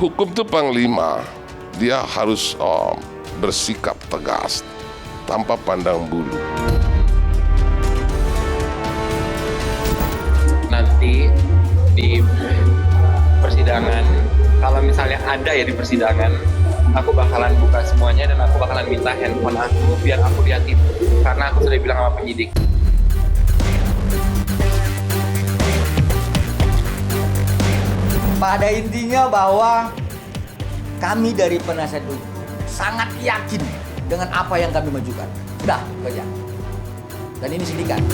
hukum itu panglima, dia harus bersikap tegas tanpa pandang bulu. Nanti di persidangan, kalau misalnya ada ya di persidangan, aku bakalan buka semuanya dan aku bakalan minta handphone aku biar aku liatin, karena aku sudah bilang sama penyidik. Pada intinya bahwa kami dari penasihat hukum sangat yakin dengan apa yang kami majukan. Sudah, itu aja. Dan ini sindikat.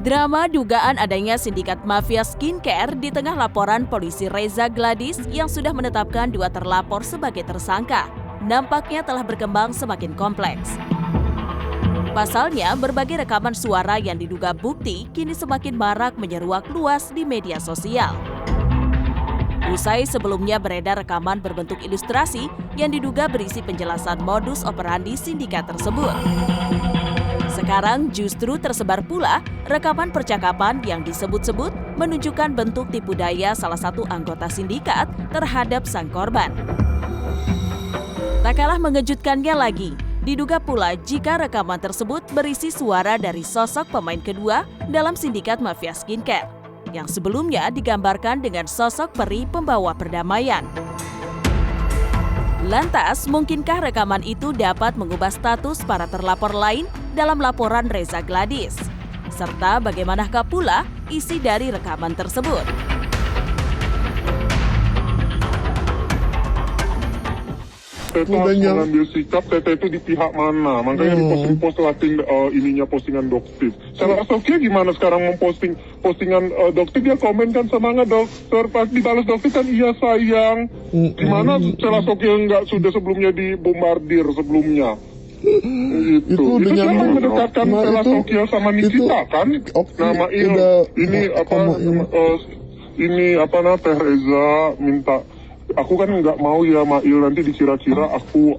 Drama dugaan adanya sindikat mafia skincare di tengah laporan polisi Reza Gladys yang sudah menetapkan 2 terlapor sebagai tersangka, nampaknya telah berkembang semakin kompleks. Pasalnya, berbagai rekaman suara yang diduga bukti kini semakin marak menyeruak luas di media sosial. Usai sebelumnya beredar rekaman berbentuk ilustrasi yang diduga berisi penjelasan modus operandi sindikat tersebut. Sekarang justru tersebar pula rekaman percakapan yang disebut-sebut menunjukkan bentuk tipu daya salah satu anggota sindikat terhadap sang korban. Tak kalah mengejutkannya lagi, diduga pula jika rekaman tersebut berisi suara dari sosok pemain kedua dalam sindikat mafia skincare, yang sebelumnya digambarkan dengan sosok peri pembawa perdamaian. Lantas, mungkinkah rekaman itu dapat mengubah status para terlapor lain dalam laporan Reza Gladys? Serta bagaimanakah pula isi dari rekaman tersebut? Tete harus mengambil sikap, Tete itu di pihak mana, makanya di-post latih ininya postingan Doktif. Salah Sofia gimana sekarang memposting postingan Doktif, dia komen kan semangat dokter, pas dibalas Doktif kan iya sayang. Gimana Salah Sofia nggak sudah sebelumnya dibombardir sebelumnya? Itu siapa yang mendekatkan Salah Sofia sama Nikita kan? Nama ini Teh Reza minta. Aku kan nggak mau ya Mail nanti dikira-kira aku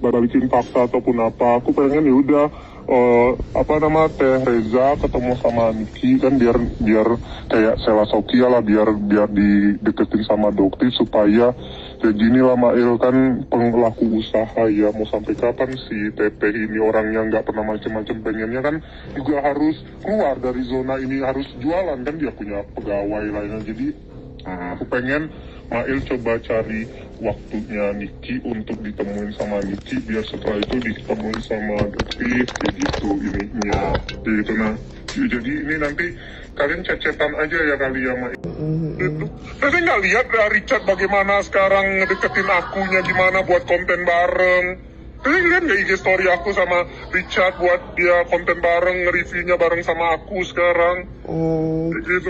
balikin fakta ataupun apa. Aku pengen ya udah Teh Reza ketemu sama Niki kan biar kayak Sela Sokia lah, biar dideketin sama Dokter supaya kayak gini lah Mail kan pelaku usaha ya, mau sampai kapan sih Teteh ini orangnya nggak pernah macam-macam, pengennya kan juga harus keluar dari zona ini, harus jualan kan, dia punya pegawai lainnya. Jadi aku pengen Mail coba cari waktunya Niki untuk ditemuin sama Niki, biar setelah itu ditemuin sama Dokter kayak gitu ininya gitu. Nah jadi ini nanti kalian cecetan aja ya kali ya Mail. Tapi nggak lihat Richard bagaimana sekarang ngedeketin akunya gimana buat konten bareng. Kalian lihat nggak IG story aku sama Richard buat dia konten bareng, nge-reviewnya bareng sama aku sekarang. Gitu.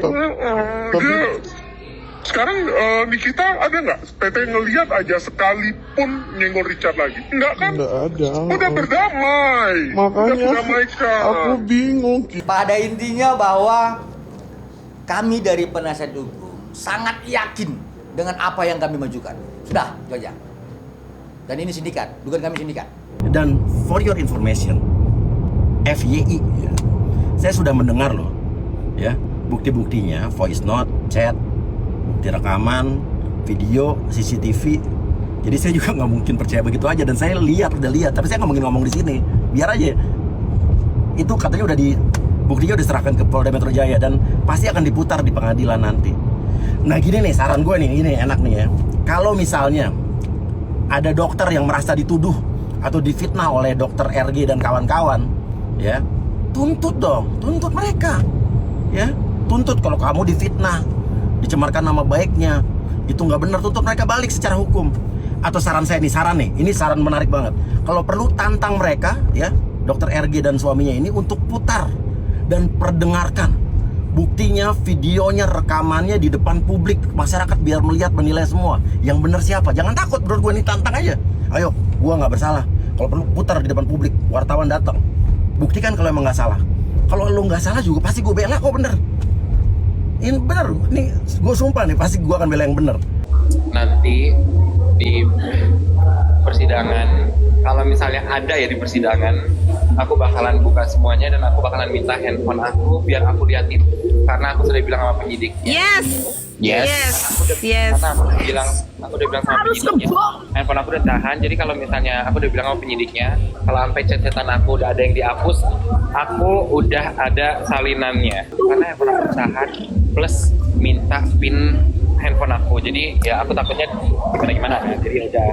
Sekarang Nikita ada nggak? Tete ngelihat aja sekalipun nyenggol Richard lagi? Enggak kan? Nggak ada. Udah berdamai. Makanya udah berdamaikan. aku bingung. Pada intinya bahwa kami dari penasihat hukum sangat yakin dengan apa yang kami majukan. Sudah, itu aja. Dan ini sindikat, bukan kami sindikat. Dan for your information, FYI, ya, saya sudah mendengar loh, ya, bukti-buktinya, voice note, chat, bukti rekaman, video, CCTV. Jadi saya juga nggak mungkin percaya begitu aja. Dan saya udah lihat, tapi saya nggak mungkin ngomong di sini. Biar aja. Itu katanya buktinya udah diserahkan ke Polda Metro Jaya dan pasti akan diputar di pengadilan nanti. Nah gini nih, saran gue nih, ini enak nih ya. Kalau misalnya ada dokter yang merasa dituduh atau difitnah oleh dokter RG dan kawan-kawan, ya, tuntut dong, tuntut mereka, ya, tuntut. Kalau kamu difitnah, dicemarkan nama baiknya, itu nggak benar, tuntut mereka balik secara hukum. Atau saran saya nih, ini saran menarik banget. Kalau perlu tantang mereka, ya, dokter RG dan suaminya ini untuk putar dan perdengarkan buktinya, videonya, rekamannya di depan publik, masyarakat biar melihat, menilai semua. Yang benar siapa? Jangan takut, bro, gue nih tantang aja. Ayo, gue nggak bersalah. Kalau perlu putar di depan publik, wartawan datang, buktikan kalau emang nggak salah. Kalau lo nggak salah juga pasti gue bela kok, bener. Ini bener, nih gue sumpah nih pasti gue akan bela yang bener. Nanti di persidangan, kalau misalnya ada ya di persidangan, aku bakalan buka semuanya dan aku bakalan minta handphone aku biar aku liatin, karena aku sudah bilang sama penyidik. Yes. Karena aku udah bilang sama penyidiknya, handphone aku udah tahan. Jadi kalau misalnya aku udah bilang sama penyidiknya, kalau sampai chat-chatan aku udah ada yang dihapus, aku udah ada salinannya. Karena handphone aku tahan, plus minta pin handphone aku. Jadi ya aku takutnya gimana. Jadi aja.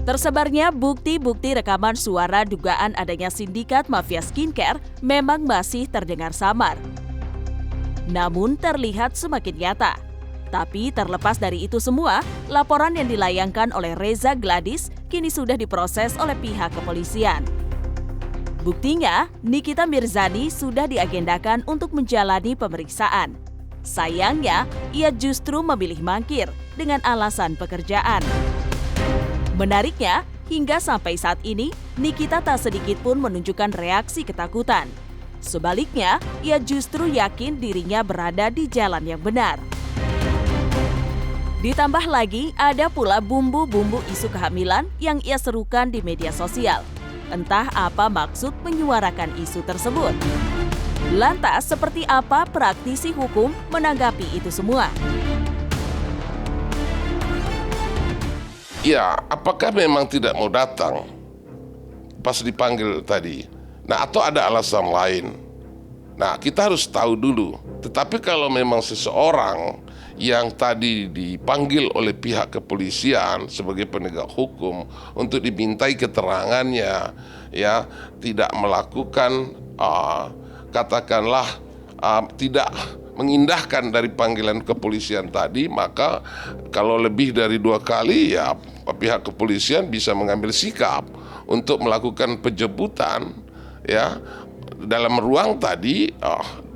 Tersebarnya bukti-bukti rekaman suara dugaan adanya sindikat mafia skincare memang masih terdengar samar. Namun terlihat semakin nyata. Tapi terlepas dari itu semua, laporan yang dilayangkan oleh Reza Gladys kini sudah diproses oleh pihak kepolisian. Buktinya, Nikita Mirzani sudah diagendakan untuk menjalani pemeriksaan. Sayangnya, ia justru memilih mangkir dengan alasan pekerjaan. Menariknya, hingga sampai saat ini, Nikita tak sedikit pun menunjukkan reaksi ketakutan. Sebaliknya, ia justru yakin dirinya berada di jalan yang benar. Ditambah lagi, ada pula bumbu-bumbu isu kehamilan yang ia serukan di media sosial. Entah apa maksud menyuarakan isu tersebut. Lantas, seperti apa praktisi hukum menanggapi itu semua? Ya, apakah memang tidak mau datang pas dipanggil tadi? Nah, atau ada alasan lain? Nah, kita harus tahu dulu. Tetapi kalau memang seseorang yang tadi dipanggil oleh pihak kepolisian sebagai penegak hukum untuk dimintai keterangannya, ya, tidak melakukan katakanlah tidak mengindahkan dari panggilan kepolisian tadi, maka kalau lebih dari 2 kali ya pihak kepolisian bisa mengambil sikap untuk melakukan penjemputan ya dalam ruang tadi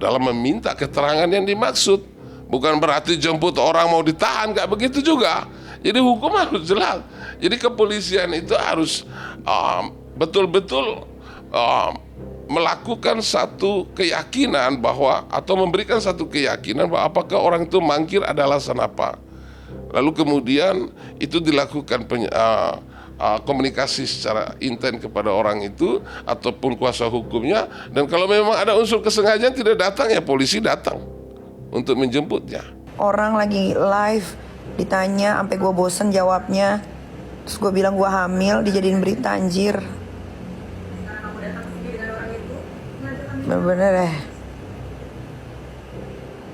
dalam meminta keterangan yang dimaksud. Bukan berarti jemput orang mau ditahan, nggak begitu juga. Jadi hukum harus jelas. Jadi kepolisian itu harus betul-betul melakukan satu keyakinan bahwa atau memberikan satu keyakinan bahwa apakah orang itu mangkir ada alasan apa. Lalu kemudian itu dilakukan komunikasi secara intens kepada orang itu ataupun kuasa hukumnya, dan kalau memang ada unsur kesengajaan tidak datang ya polisi datang untuk menjemputnya. Orang lagi live ditanya sampai gue bosen jawabnya, terus gue bilang gue hamil, dijadiin berita, anjir. Bener-bener deh.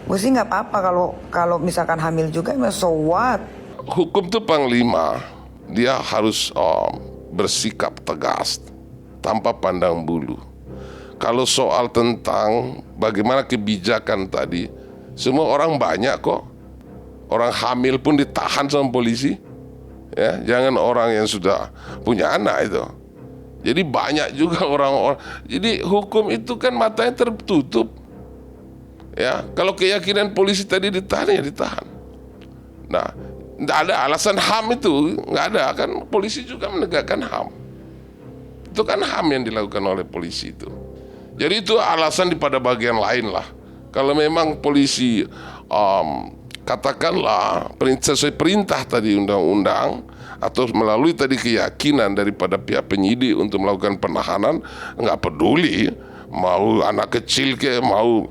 Gue sih nggak apa-apa kalau misalkan hamil juga, so what? Hukum itu panglima, dia harus bersikap tegas tanpa pandang bulu. Kalau soal tentang bagaimana kebijakan tadi, semua orang banyak kok. Orang hamil pun ditahan sama polisi. Ya, jangan orang yang sudah punya anak itu. Jadi banyak juga orang-orang. Jadi hukum itu kan matanya tertutup. Ya, kalau keyakinan polisi tadi ditahan ya ditahan. Nah, tidak ada alasan HAM itu, nggak ada kan, polisi juga menegakkan HAM. Itu kan HAM yang dilakukan oleh polisi itu. Jadi itu alasan pada bagian lain lah. Kalau memang polisi katakanlah sesuai perintah tadi undang-undang atau melalui tadi keyakinan daripada pihak penyidik untuk melakukan penahanan, nggak peduli mau anak kecil ke mau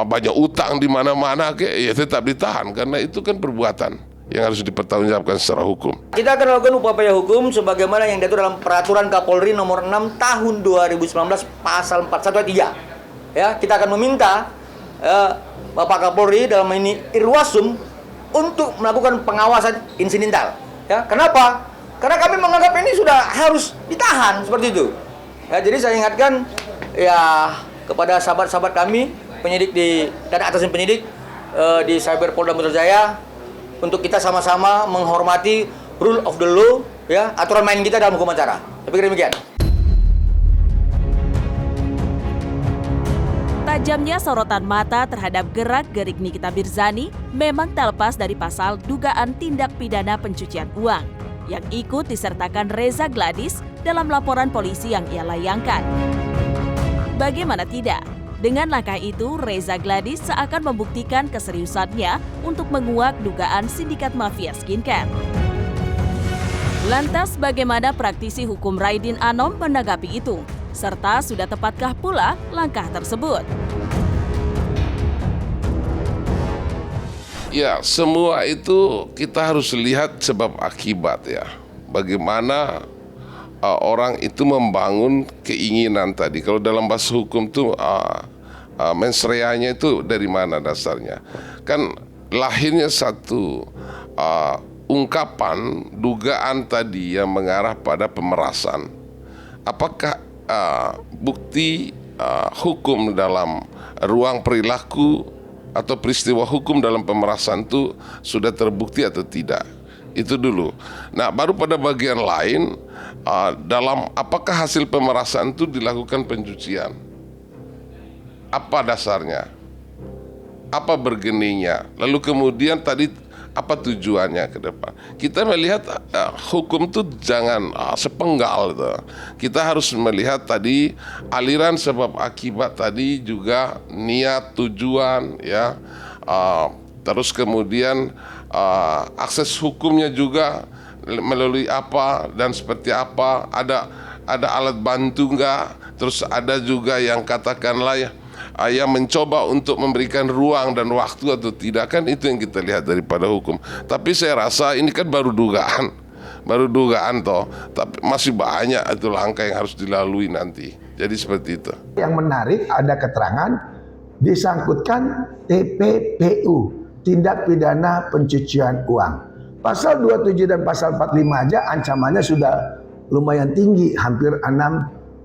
banyak utang di mana-mana ke, ya tetap ditahan karena itu kan perbuatan yang harus dipertanggungjawabkan secara hukum. Kita akan melakukan upaya hukum sebagaimana yang diatur dalam Peraturan Kapolri Nomor 6 Tahun 2019 Pasal 41 ayat 3. Ya, kita akan meminta Bapak Kapolri dalam ini Irwasum untuk melakukan pengawasan insidental. Ya, kenapa? Karena kami menganggap ini sudah harus ditahan seperti itu. Ya, jadi saya ingatkan ya kepada sahabat-sahabat kami penyidik dan atasan penyidik di Cyber Polda Metro Jaya untuk kita sama-sama menghormati rule of the law, ya, aturan main kita dalam hukum acara. Saya pikir demikian. Tajamnya sorotan mata terhadap gerak-gerik Nikita Mirzani memang tak lepas dari pasal dugaan tindak pidana pencucian uang yang ikut disertakan Reza Gladys dalam laporan polisi yang ia layangkan. Bagaimana tidak? Dengan langkah itu, Reza Gladys seakan membuktikan keseriusannya untuk menguak dugaan sindikat mafia skincare. Lantas bagaimana praktisi hukum Raidin Anom menanggapi itu? Serta sudah tepatkah pula langkah tersebut? Ya, semua itu kita harus lihat sebab akibat ya. Bagaimana orang itu membangun keinginan tadi. Kalau dalam bahasa hukum itu mens reanya itu dari mana dasarnya? Kan lahirnya satu ungkapan dugaan tadi yang mengarah pada pemerasan. Apakah bukti hukum dalam ruang perilaku atau peristiwa hukum dalam pemerasan itu sudah terbukti atau tidak? Itu dulu. Nah, baru pada bagian lain dalam apakah hasil pemerasan itu dilakukan pencucian? Apa dasarnya? Apa bergeningnya? Lalu kemudian tadi apa tujuannya ke depan? Kita melihat hukum itu jangan sepenggal gitu. Kita harus melihat tadi aliran sebab akibat tadi, juga niat, tujuan ya. Terus kemudian akses hukumnya juga melalui apa dan seperti apa, ada alat bantu enggak, terus ada juga yang katakanlah yang mencoba untuk memberikan ruang dan waktu atau tidak, kan itu yang kita lihat daripada hukum. Tapi saya rasa ini kan baru dugaan toh, tapi masih banyak itu langkah yang harus dilalui nanti. Jadi seperti itu. Yang menarik ada keterangan disangkutkan TPPU, tindak pidana pencucian uang. Pasal 27 dan pasal 45 aja ancamannya sudah lumayan tinggi, hampir 6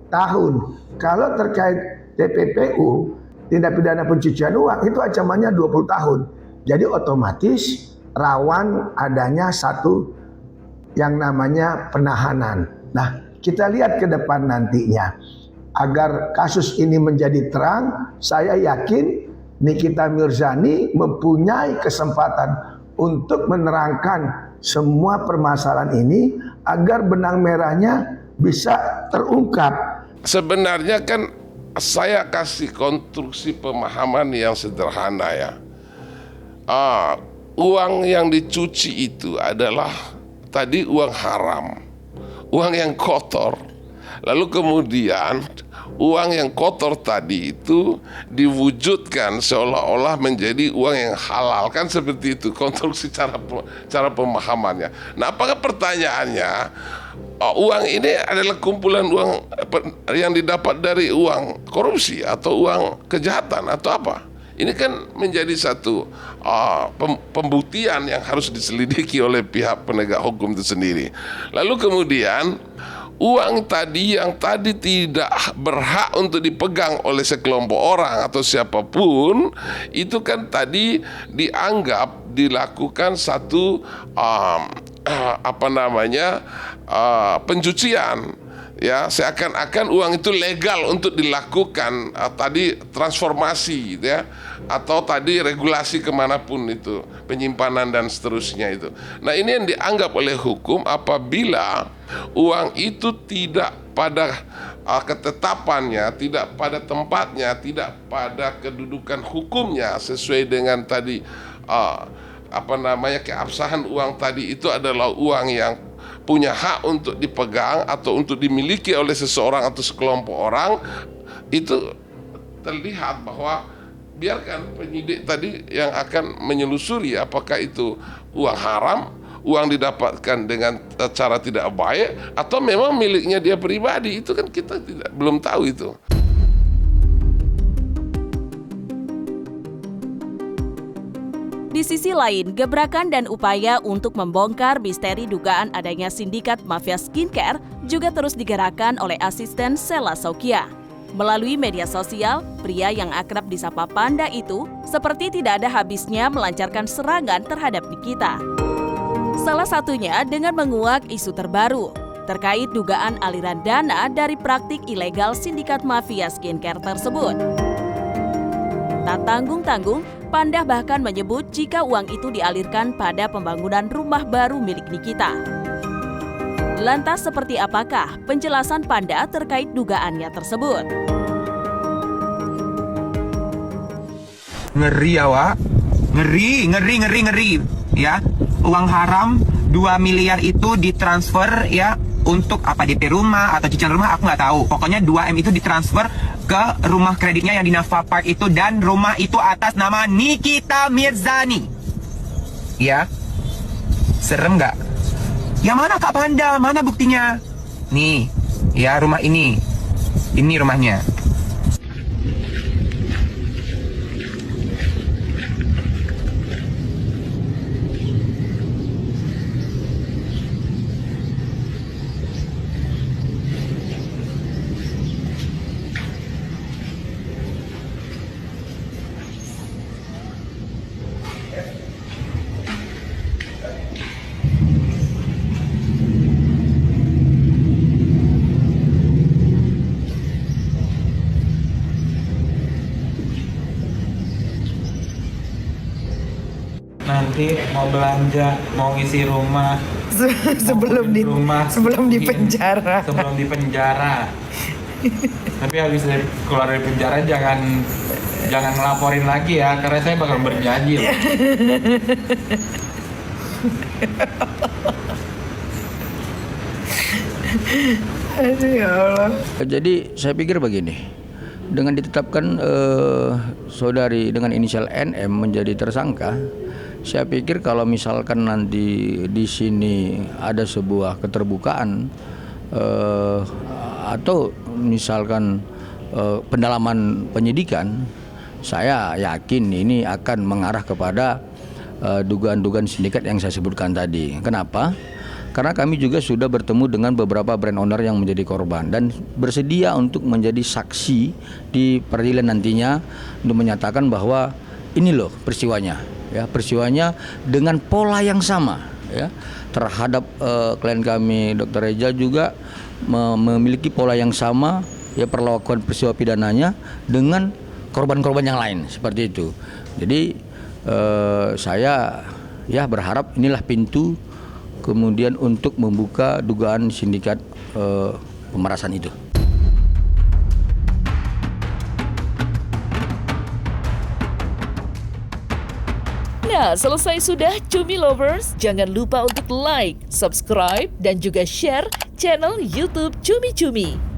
tahun. Kalau terkait TPPU, tindak pidana pencucian uang, itu ancamannya 20 tahun. Jadi otomatis rawan adanya satu yang namanya penahanan. Nah, kita lihat ke depan nantinya. Agar kasus ini menjadi terang, saya yakin Nikita Mirzani mempunyai kesempatan untuk menerangkan semua permasalahan ini agar benang merahnya bisa terungkap. Sebenarnya kan saya kasih konstruksi pemahaman yang sederhana ya. Uang yang dicuci itu adalah tadi uang haram, uang yang kotor. Lalu kemudian uang yang kotor tadi itu diwujudkan seolah-olah menjadi uang yang halal, kan seperti itu konstruksi cara pemahamannya. Nah, apakah pertanyaannya uang ini adalah kumpulan uang yang didapat dari uang korupsi atau uang kejahatan atau apa? Ini kan menjadi satu pembuktian yang harus diselidiki oleh pihak penegak hukum itu sendiri. Lalu kemudian uang tadi yang tadi tidak berhak untuk dipegang oleh sekelompok orang atau siapapun, itu kan tadi dianggap dilakukan satu pencucian ya, seakan-akan uang itu legal untuk dilakukan tadi transformasi gitu ya, atau tadi regulasi kemanapun itu, penyimpanan dan seterusnya itu. Nah, ini yang dianggap oleh hukum apabila uang itu tidak pada ketetapannya, tidak pada tempatnya, tidak pada kedudukan hukumnya sesuai dengan tadi keabsahan uang tadi itu adalah uang yang punya hak untuk dipegang atau untuk dimiliki oleh seseorang atau sekelompok orang, itu terlihat bahwa biarkan penyidik tadi yang akan menyelusuri apakah itu uang haram, uang didapatkan dengan cara tidak baik, atau memang miliknya dia pribadi. Itu kan kita belum tahu itu. Di sisi lain, gebrakan dan upaya untuk membongkar misteri dugaan adanya sindikat mafia skincare juga terus digerakkan oleh asisten Sela Saukia. Melalui media sosial, pria yang akrab disapa Panda itu seperti tidak ada habisnya melancarkan serangan terhadap Nikita. Salah satunya dengan menguak isu terbaru terkait dugaan aliran dana dari praktik ilegal sindikat mafia skincare tersebut. Tak tanggung-tanggung, Panda bahkan menyebut jika uang itu dialirkan pada pembangunan rumah baru milik Nikita. Lantas seperti apakah penjelasan Panda terkait dugaannya tersebut? Ngeri ya, Wak. Ngeri. Ya, uang haram 2 miliar itu ditransfer ya untuk apa, DP rumah atau cicilan rumah, aku nggak tahu. Pokoknya 2M itu ditransfer ke rumah kreditnya yang di Nafa Park itu, dan rumah itu atas nama Nikita Mirzani. Ya, serem nggak? Yang mana Kak Panda? Mana buktinya? Nih, ya rumah ini rumahnya. Nanti mau belanja, mau ngisi rumah sebelum di penjara. Sebelum di penjara. Tapi habis keluar dari penjara jangan ngelaporin lagi ya, karena saya bakal berjanji loh. Aduh ya Allah. Jadi saya pikir begini, dengan ditetapkan saudari dengan inisial NM menjadi tersangka, saya pikir kalau misalkan nanti di sini ada sebuah keterbukaan atau misalkan pendalaman penyidikan, saya yakin ini akan mengarah kepada dugaan-dugaan sindikat yang saya sebutkan tadi. Kenapa? Karena kami juga sudah bertemu dengan beberapa brand owner yang menjadi korban dan bersedia untuk menjadi saksi di peradilan nantinya untuk menyatakan bahwa ini loh peristiwanya, ya, peristiwanya dengan pola yang sama, ya, terhadap klien kami Dr. Reza juga memiliki pola yang sama, ya, perlakuan peristiwa pidananya dengan korban-korban yang lain seperti itu. Jadi saya ya berharap inilah pintu kemudian untuk membuka dugaan sindikat pemerasan itu. Nah, selesai sudah Cumi Lovers. Jangan lupa untuk like, subscribe, dan juga share channel YouTube Cumi Cumi.